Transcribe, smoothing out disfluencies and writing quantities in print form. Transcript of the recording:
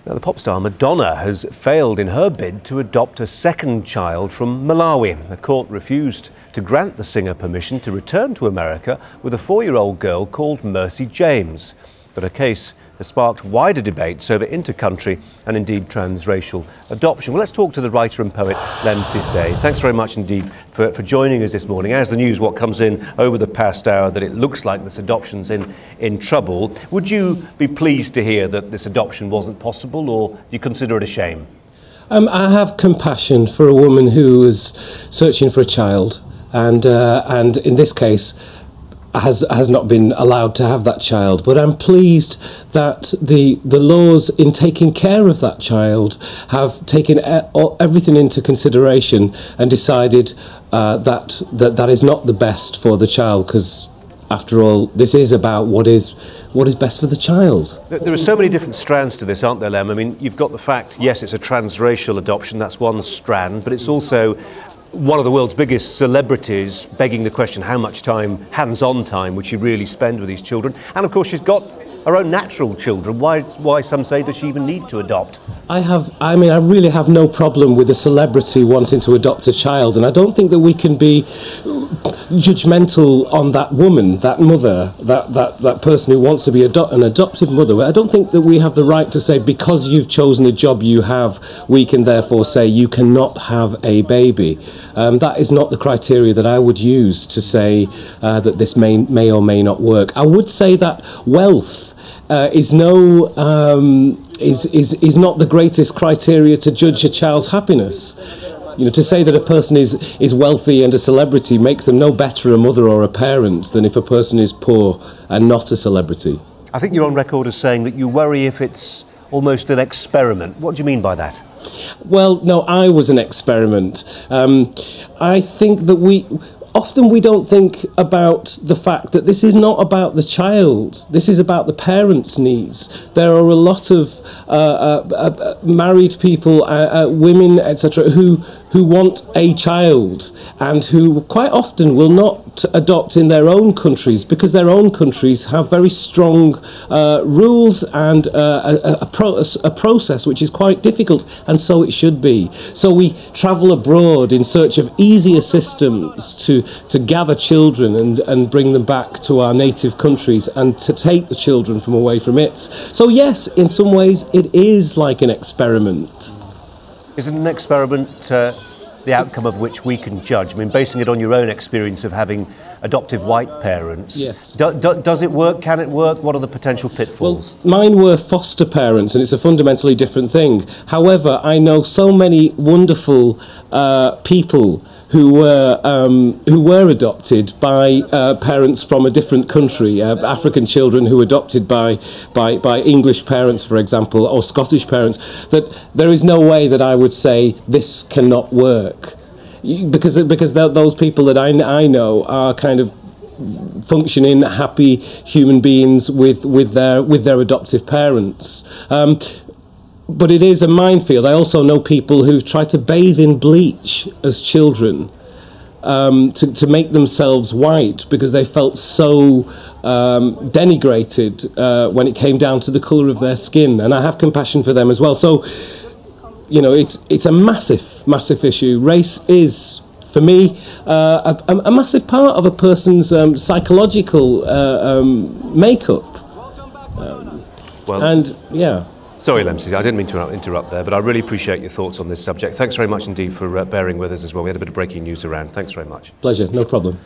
Now, the pop star Madonna has failed in her bid to adopt a second child from Malawi. The court refused to grant the singer permission to return to America with a 4-year-old girl called Mercy James. But her case has sparked wider debates over inter-country and indeed transracial adoption. Well, let's talk to the writer and poet Lemn Sissay. Thanks very much indeed for joining us this morning. As the news what comes in over the past hour that it looks like this adoption's in trouble, would you be pleased to hear that this adoption wasn't possible, or do you consider it a shame? I have compassion for a woman who is searching for a child and in this case has not been allowed to have that child, but I'm pleased that the laws in taking care of that child have taken everything into consideration and decided that is not the best for the child, because after all, this is about what is best for the child. There are so many different strands to this, aren't there, Lem? I mean, you've got the fact, yes, it's a transracial adoption, that's one strand, but it's also one of the world's biggest celebrities begging the question how much time, hands-on time, would she really spend with these children? And of course she's got her own natural children. Why some say does she even need to adopt? I really have no problem with a celebrity wanting to adopt a child, and I don't think that we can be judgmental on that woman, that mother, that person who wants to be an adoptive mother. I don't think that we have the right to say because you've chosen the job you have, we can therefore say you cannot have a baby. That is not the criteria that I would use to say that this may or may not work. I would say that wealth is not the greatest criteria to judge a child's happiness. You know, to say that a person is wealthy and a celebrity makes them no better a mother or a parent than if a person is poor and not a celebrity. I think you're on record as saying that you worry if it's almost an experiment. What do you mean by that? Well, no, I was an experiment. I think that often we don't think about the fact that this is not about the child. This is about the parents' needs. There are a lot of married people, women, etc., who want a child and who quite often will not adopt in their own countries because their own countries have very strong rules and a process which is quite difficult, and so it should be. So we travel abroad in search of easier systems to gather children and bring them back to our native countries and to take the children from away from it. So yes, in some ways it is like an experiment. Is it an experiment, the outcome of which we can judge? I mean, basing it on your own experience of having adoptive white parents. Yes. Does it work? Can it work? What are the potential pitfalls? Well, mine were foster parents, and it's a fundamentally different thing. However, I know so many wonderful people who were adopted by parents from a different country, African children who were adopted by English parents, for example, or Scottish parents, that there is no way that I would say this cannot work. Because those people that I know are kind of functioning, happy human beings with their adoptive parents. But it is a minefield. I also know people who've tried to bathe in bleach as children to make themselves white because they felt so denigrated when it came down to the colour of their skin. And I have compassion for them as well. So, you know, it's a massive issue. Race is, for me, a massive part of a person's psychological makeup. And yeah. Sorry, Lemn Sissay, I didn't mean to interrupt there, but I really appreciate your thoughts on this subject. Thanks very much indeed for bearing with us as well. We had a bit of breaking news around. Thanks very much. Pleasure, no problem.